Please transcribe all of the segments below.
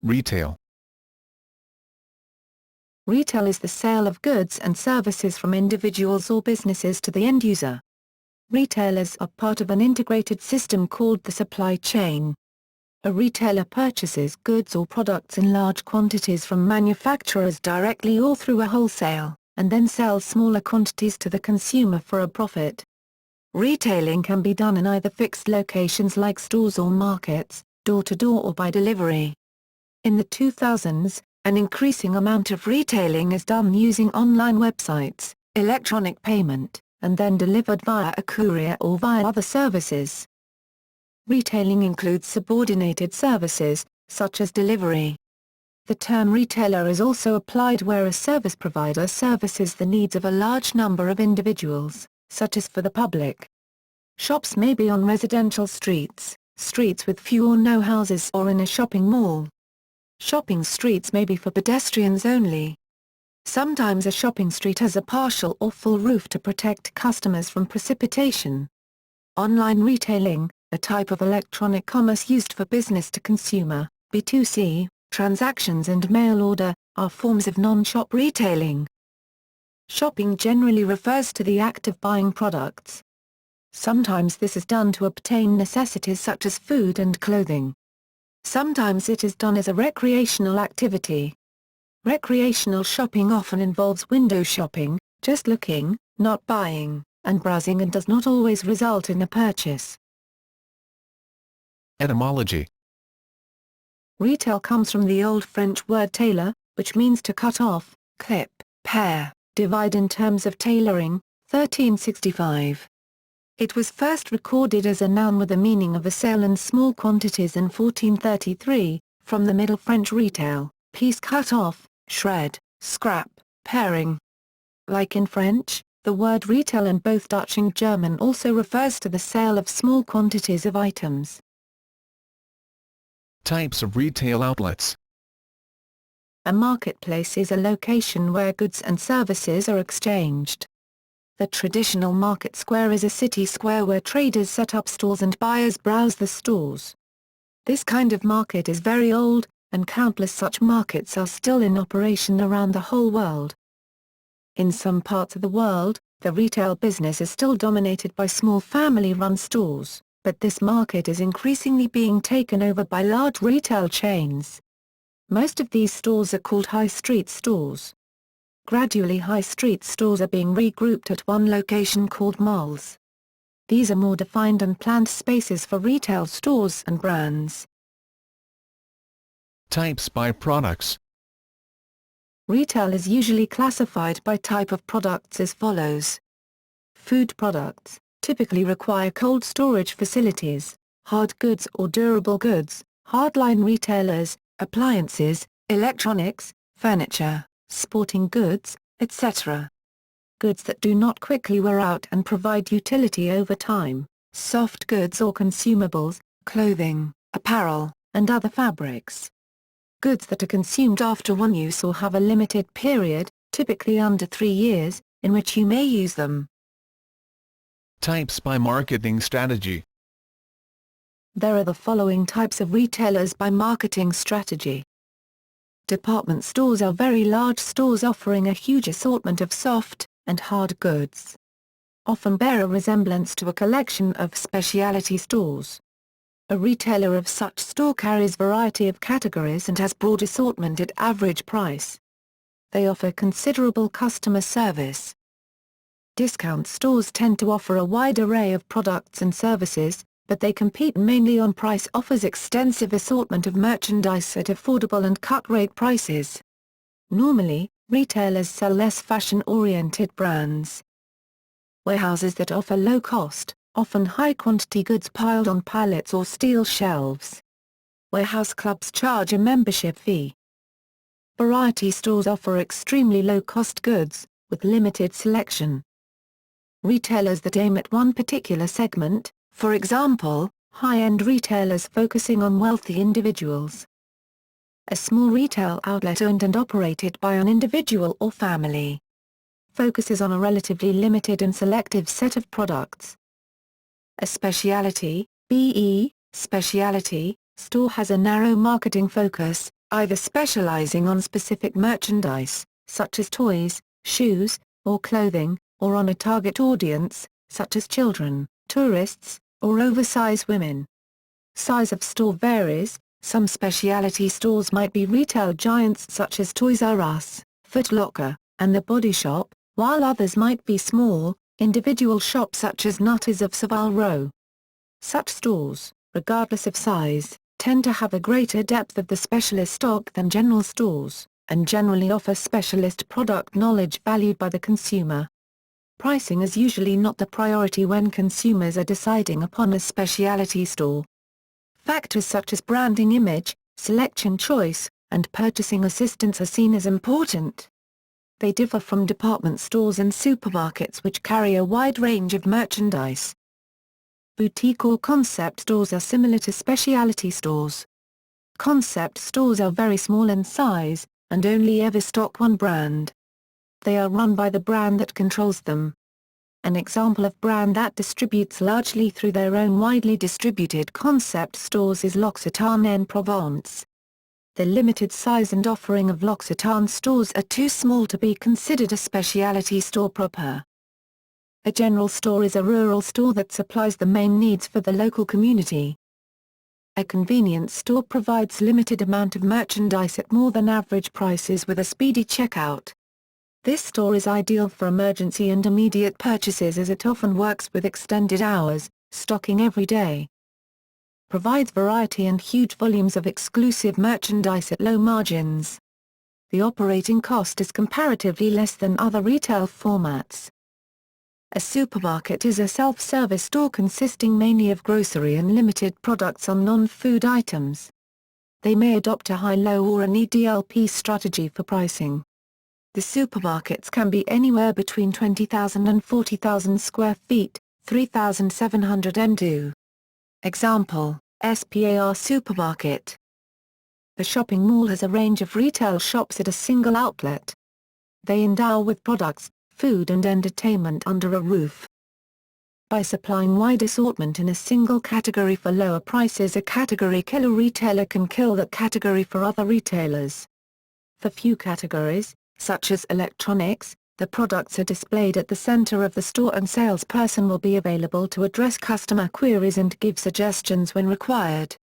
Retail. Retail is the sale of goods and services from individuals or businesses to the end user. Retailers are part of an integrated system called the supply chain. A retailer purchases goods or products in large quantities from manufacturers directly or through a wholesale, and then sells smaller quantities to the consumer for a profit. Retailing can be done in either fixed locations like stores or markets, door-to-door or by delivery. In the 2000s, an increasing amount of retailing is done using online websites, electronic payment, and then delivered via a courier or via other services. Retailing includes subordinated services, such as delivery. The term retailer is also applied where a service provider services the needs of a large number of individuals, such as for the public. Shops may be on residential streets, streets with few or no houses, or in a shopping mall. Shopping streets may be for pedestrians only. Sometimes a shopping street has a partial or full roof to protect customers from precipitation. Online retailing, a type of electronic commerce used for business-to-consumer, B2C, transactions and mail order, are forms of non-shop retailing. Shopping generally refers to the act of buying products. Sometimes this is done to obtain necessities such as food and clothing. Sometimes it is done as a recreational activity. Recreational shopping often involves window shopping, just looking, not buying, and browsing, and does not always result in a purchase. Etymology. Retail comes from the Old French word tailor, which means to cut off, clip, pare, divide in terms of tailoring, 1365. It was first recorded as a noun with the meaning of a sale in small quantities in 1433, from the Middle French retail, piece cut off, shred, scrap, paring. Like in French, the word retail in both Dutch and German also refers to the sale of small quantities of items. Types of retail outlets. A marketplace is a location where goods and services are exchanged. The traditional market square is a city square where traders set up stalls and buyers browse the stores. This kind of market is very old, and countless such markets are still in operation around the whole world. In some parts of the world, the retail business is still dominated by small family-run stores, but this market is increasingly being taken over by large retail chains. Most of these stores are called high street stores. Gradually high street stores are being regrouped at one location called malls. These are more defined and planned spaces for retail stores and brands. Types by products. Retail is usually classified by type of products as follows. Food products typically require cold storage facilities, hard goods or durable goods, hardline retailers, appliances, electronics, furniture, sporting goods, etc. Goods that do not quickly wear out and provide utility over time, soft goods or consumables, clothing, apparel, and other fabrics. Goods that are consumed after one use or have a limited period, typically under 3 years, in which you may use them. Types by marketing strategy. There are the following types of retailers by marketing strategy. Department stores are very large stores offering a huge assortment of soft and hard goods. Often bear a resemblance to a collection of specialty stores. A retailer of such store carries variety of categories and has broad assortment at average price. They offer considerable customer service. Discount stores tend to offer a wide array of products and services, but they compete mainly on price, offers extensive assortment of merchandise at affordable and cut-rate prices. Normally, retailers sell less fashion-oriented brands. Warehouses that offer low cost, often high-quantity goods piled on pallets or steel shelves. Warehouse clubs charge a membership fee. Variety stores offer extremely low-cost goods, with limited selection. Retailers that aim at one particular segment, for example, high-end retailers focusing on wealthy individuals. A small retail outlet owned and operated by an individual or family. Focuses on a relatively limited and selective set of products. A specialty, specialty, store has a narrow marketing focus, either specializing on specific merchandise, such as toys, shoes, or clothing, or on a target audience, such as children, tourists, or oversized women. Size of store varies. Some specialty stores might be retail giants such as Toys R Us, Foot Locker, and The Body Shop, while others might be small, individual shops such as Nutters of Savile Row. Such stores, regardless of size, tend to have a greater depth of the specialist stock than general stores, and generally offer specialist product knowledge valued by the consumer. Pricing is usually not the priority when consumers are deciding upon a specialty store. Factors such as branding image, selection choice, and purchasing assistance are seen as important. They differ from department stores and supermarkets which carry a wide range of merchandise. Boutique or concept stores are similar to specialty stores. Concept stores are very small in size, and only ever stock one brand. They are run by the brand that controls them. An example of brand that distributes largely through their own widely distributed concept stores is L'Occitane en Provence. The limited size and offering of L'Occitane stores are too small to be considered a specialty store proper. A general store is a rural store that supplies the main needs for the local community. A convenience store provides limited amount of merchandise at more than average prices with a speedy checkout. This store is ideal for emergency and immediate purchases as it often works with extended hours, stocking every day. Provides variety and huge volumes of exclusive merchandise at low margins. The operating cost is comparatively less than other retail formats. A supermarket is a self-service store consisting mainly of grocery and limited products on non-food items. They may adopt a high-low or an EDLP strategy for pricing. The supermarkets can be anywhere between 20,000 and 40,000 square feet, 3,700 m2. Example, SPAR Supermarket. The shopping mall has a range of retail shops at a single outlet. They endow with products, food and entertainment under a roof. By supplying wide assortment in a single category for lower prices, a category killer retailer can kill that category for other retailers. For few categories, such as electronics, the products are displayed at the center of the store and salesperson will be available to address customer queries and give suggestions when required.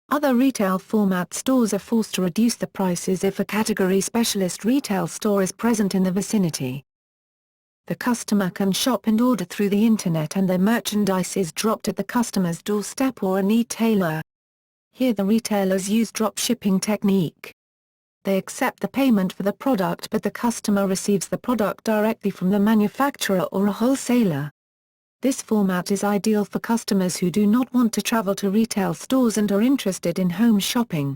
Other retail format stores are forced to reduce the prices if a category specialist retail store is present in the vicinity. The customer can shop and order through the internet and their merchandise is dropped at the customer's doorstep or an e-tailer. Here the retailers use drop shipping technique. They accept the payment for the product but the customer receives the product directly from the manufacturer or a wholesaler. This format is ideal for customers who do not want to travel to retail stores and are interested in home shopping.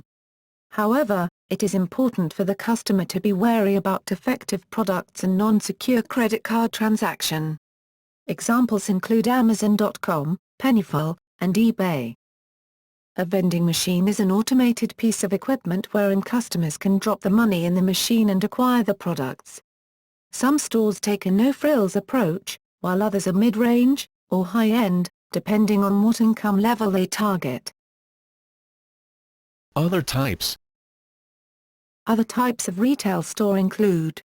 However, it is important for the customer to be wary about defective products and non-secure credit card transaction. Examples include Amazon.com, Pennyful, and eBay. A vending machine is an automated piece of equipment wherein customers can drop the money in the machine and acquire the products. Some stores take a no-frills approach, while others are mid-range, or high-end, depending on what income level they target. Other types. Other types of retail store include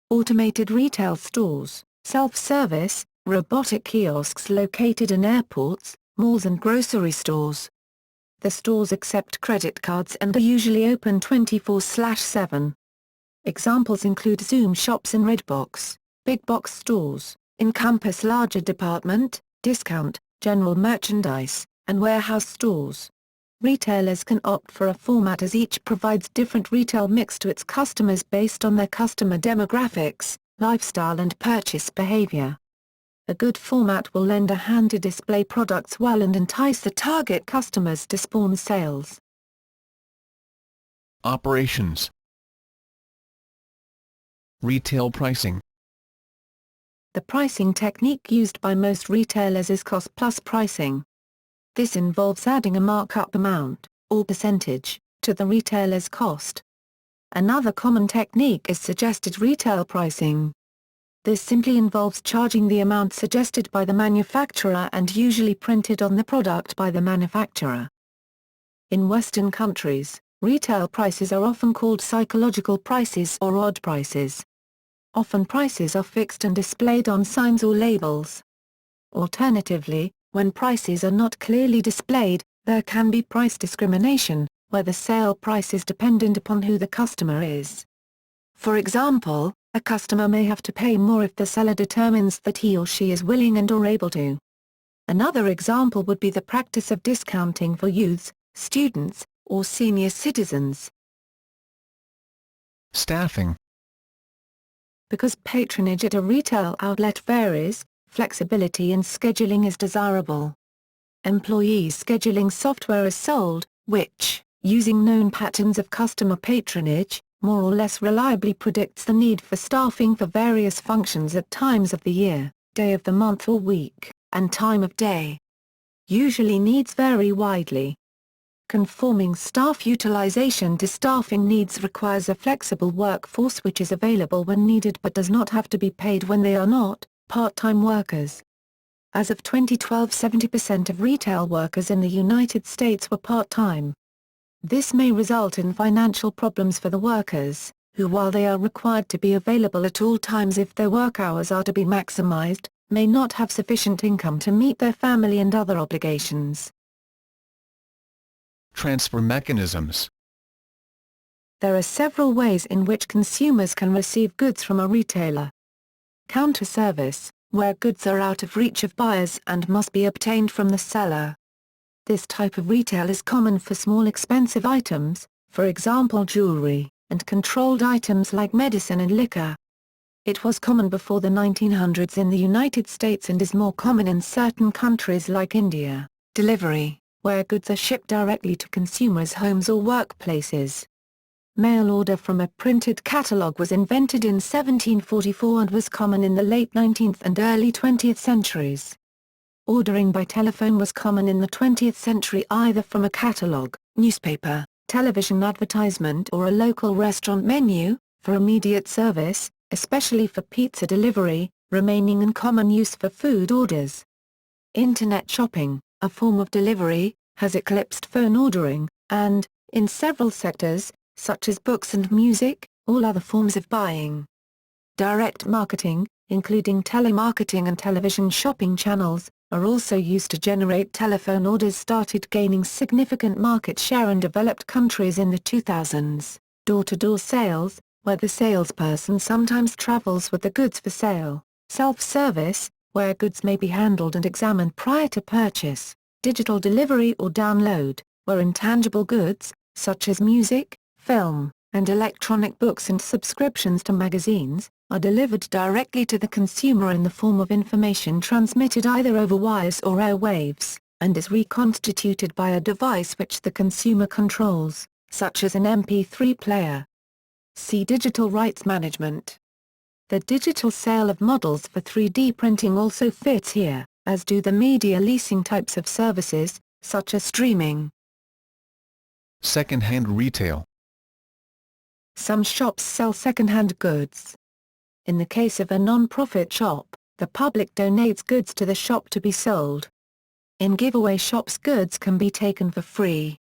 automated retail stores, self-service, robotic kiosks located in airports, malls and grocery stores. The stores accept credit cards and are usually open 24/7. Examples include Zoom shops and Redbox, big box stores, encompass larger department, discount, general merchandise, and warehouse stores. Retailers can opt for a format as each provides different retail mix to its customers based on their customer demographics, lifestyle and purchase behavior. A good format will lend a hand to display products well and entice the target customers to spawn sales. Operations. Retail pricing. The pricing technique used by most retailers is cost-plus pricing. This involves adding a markup amount, or percentage, to the retailer's cost. Another common technique is suggested retail pricing. This simply involves charging the amount suggested by the manufacturer and usually printed on the product by the manufacturer. In Western countries, Retail prices are often called psychological prices or odd prices. Often prices are fixed and displayed on signs or labels. Alternatively, when prices are not clearly displayed, there can be price discrimination, where the sale price is dependent upon who the customer is. For example, a customer may have to pay more if the seller determines that he or she is willing and/or able to. Another example would be the practice of discounting for youths, students, or senior citizens. Staffing. Because patronage at a retail outlet varies, flexibility in scheduling is desirable. Employee scheduling software is sold, which, using known patterns of customer patronage, more or less reliably predicts the need for staffing for various functions at times of the year, day of the month or week, and time of day. Usually needs vary widely. Conforming staff utilization to staffing needs requires a flexible workforce which is available when needed but does not have to be paid when they are not part-time workers. As of 2012, 70% of retail workers in the United States were part-time. This may result in financial problems for the workers, who, while they are required to be available at all times if their work hours are to be maximized, may not have sufficient income to meet their family and other obligations. Transfer mechanisms. There are several ways in which consumers can receive goods from a retailer. Counter service, where goods are out of reach of buyers and must be obtained from the seller. This type of retail is common for small expensive items, for example jewelry, and controlled items like medicine and liquor. It was common before the 1900s in the United States and is more common in certain countries like India. Delivery, where goods are shipped directly to consumers' homes or workplaces. Mail order from a printed catalogue was invented in 1744 and was common in the late 19th and early 20th centuries. Ordering by telephone was common in the 20th century either from a catalogue, newspaper, television advertisement or a local restaurant menu, for immediate service, especially for pizza delivery, remaining in common use for food orders. Internet shopping, a form of delivery, has eclipsed phone ordering, and, in several sectors, such as books and music, all other forms of buying. Direct marketing, including telemarketing and television shopping channels, are also used to generate telephone orders. Started gaining significant market share in developed countries in the 2000s. Door-to-door sales, where the salesperson sometimes travels with the goods for sale. Self-service, where goods may be handled and examined prior to purchase. Digital delivery or download, where intangible goods, such as music, film, and electronic books and subscriptions to magazines, are delivered directly to the consumer in the form of information transmitted either over wires or airwaves, and is reconstituted by a device which the consumer controls, such as an MP3 player. See Digital rights management. The digital sale of models for 3D printing also fits here, as do the media leasing types of services, such as streaming. Second-hand retail. Some shops sell second-hand goods. In the case of a non-profit shop, the public donates goods to the shop to be sold. In giveaway shops, goods can be taken for free.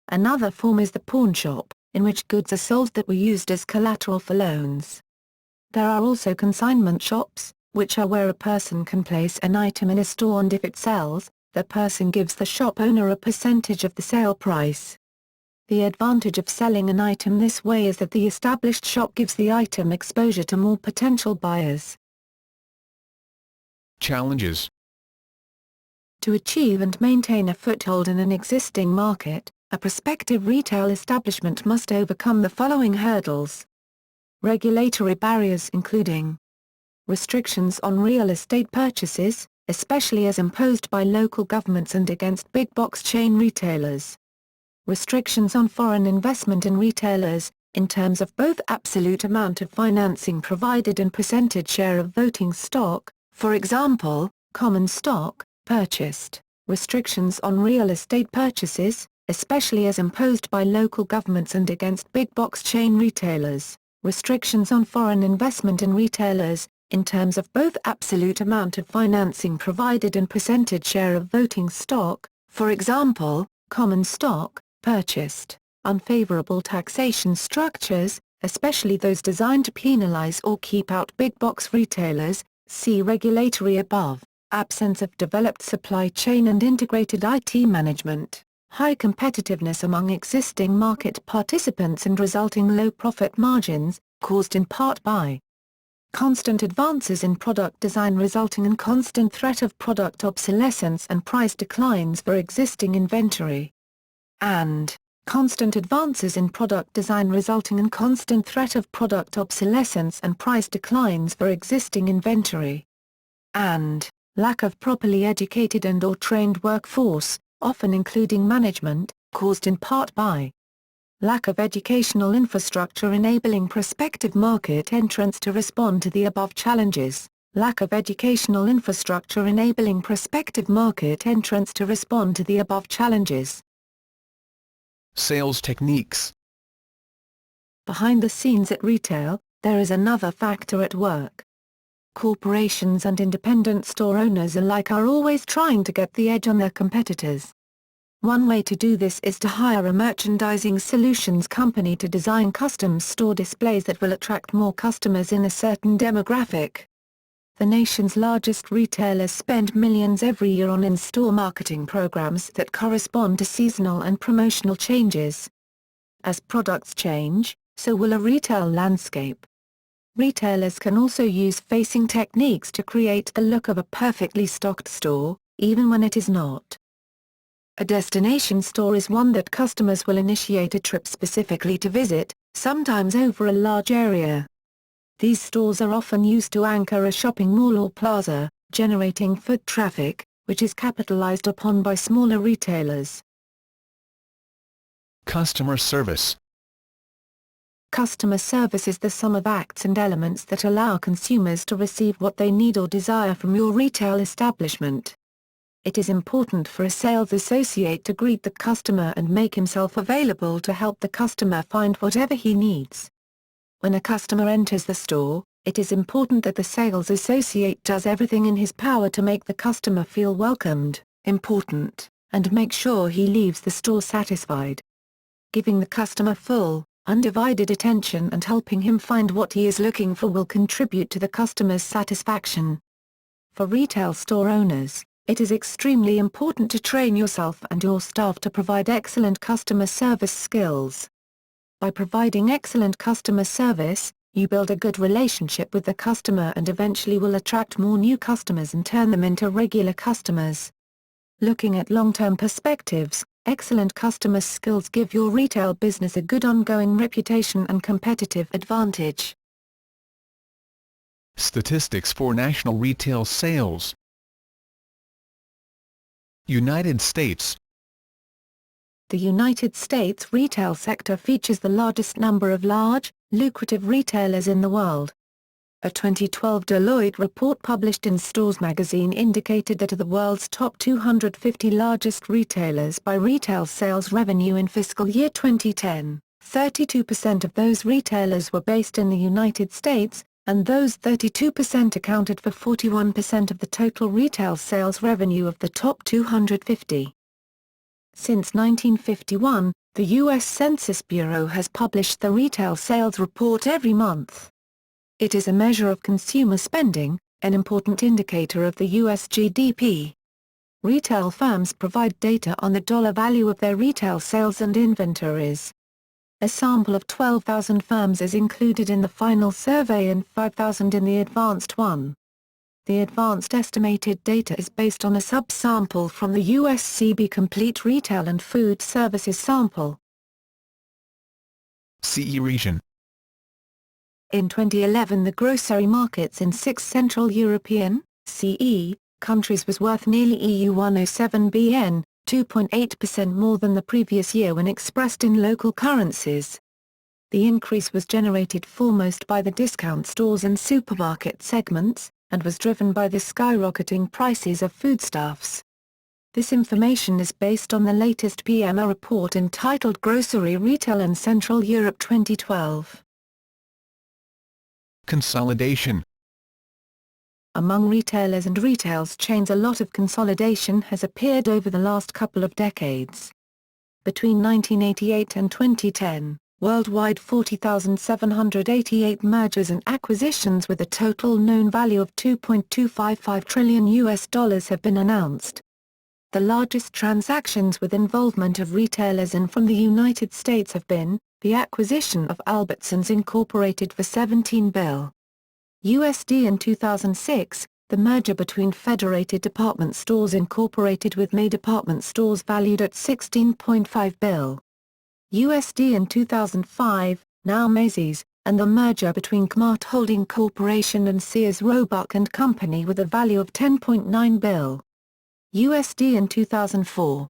Another form is the pawn shop, in which goods are sold that were used as collateral for loans. There are also consignment shops, which are where a person can place an item in a store and if it sells, the person gives the shop owner a percentage of the sale price. The advantage of selling an item this way is that the established shop gives the item exposure to more potential buyers. Challenges. To achieve and maintain a foothold in an existing market, a prospective retail establishment must overcome the following hurdles. Regulatory barriers including restrictions on real estate purchases, especially as imposed by local governments and against big-box chain retailers. Restrictions on foreign investment in retailers, in terms of both absolute amount of financing provided and percentage share of voting stock, for example, common stock, purchased. Restrictions on real estate purchases, especially as imposed by local governments and against big-box chain retailers. Restrictions on foreign investment in retailers, in terms of both absolute amount of financing provided and percentage share of voting stock, for example, common stock, purchased. Unfavorable taxation structures, especially those designed to penalize or keep out big-box retailers, see regulatory above. Absence of developed supply chain and integrated IT management. High competitiveness among existing market participants and resulting low profit margins, caused in part by constant advances in product design resulting in constant threat of product obsolescence and price declines for existing inventory, and constant advances in product design resulting in constant threat of product obsolescence and price declines for existing inventory, and lack of properly educated and/or trained workforce, often including management, caused in part by lack of educational infrastructure enabling prospective market entrants to respond to the above challenges, lack of educational infrastructure enabling prospective market entrants to respond to the above challenges. Sales techniques. Behind the scenes at retail, there is another factor at work. Corporations and independent store owners alike are always trying to get the edge on their competitors. One way to do this is to hire a merchandising solutions company to design custom store displays that will attract more customers in a certain demographic. The nation's largest retailers spend millions every year on in-store marketing programs that correspond to seasonal and promotional changes. As products change, so will a retail landscape. Retailers can also use facing techniques to create the look of a perfectly stocked store, even when it is not. A destination store is one that customers will initiate a trip specifically to visit, sometimes over a large area. These stores are often used to anchor a shopping mall or plaza, generating foot traffic, which is capitalized upon by smaller retailers. Customer service. Customer service is the sum of acts and elements that allow consumers to receive what they need or desire from your retail establishment. It is important for a sales associate to greet the customer and make himself available to help the customer find whatever he needs. When a customer enters the store, it is important that the sales associate does everything in his power to make the customer feel welcomed, important, and make sure he leaves the store satisfied. Giving the customer full, undivided attention and helping him find what he is looking for will contribute to the customer's satisfaction. For retail store owners, it is extremely important to train yourself and your staff to provide excellent customer service skills. By providing excellent customer service, you build a good relationship with the customer and eventually will attract more new customers and turn them into regular customers. Looking at long-term perspectives, excellent customer skills give your retail business a good ongoing reputation and competitive advantage. Statistics for national retail sales. United States. The United States retail sector features the largest number of large, lucrative retailers in the world. A 2012 Deloitte report published in Stores magazine indicated that of the world's top 250 largest retailers by retail sales revenue in fiscal year 2010, 32% of those retailers were based in the United States, and those 32% accounted for 41% of the total retail sales revenue of the top 250. Since 1951, the U.S. Census Bureau has published the Retail Sales Report every month. It is a measure of consumer spending, an important indicator of the U.S. GDP. Retail firms provide data on the dollar value of their retail sales and inventories. A sample of 12,000 firms is included in the final survey and 5,000 in the advanced one. The advanced estimated data is based on a subsample from the USCB Complete Retail and Food Services sample. CE region. In 2011, the grocery markets in 6 Central European (CE) countries was worth nearly EU107 billion, 2.8% more than the previous year when expressed in local currencies. The increase was generated foremost by the discount stores and supermarket segments, and was driven by the skyrocketing prices of foodstuffs. This information is based on the latest PMI report entitled Grocery Retail in Central Europe 2012. Consolidation. Among retailers and retail chains, a lot of consolidation has appeared over the last couple of decades. Between 1988 and 2010, worldwide 40,788 mergers and acquisitions with a total known value of $2.255 trillion have been announced. The largest transactions with involvement of retailers in from the United States have been, the acquisition of Albertsons Incorporated for $17 billion USD in 2006, the merger between Federated Department Stores Incorporated with May Department Stores valued at $16.5 billion USD in 2005, now Macy's, and the merger between Kmart Holding Corporation and Sears Roebuck and Company with a value of $10.9 billion USD in 2004.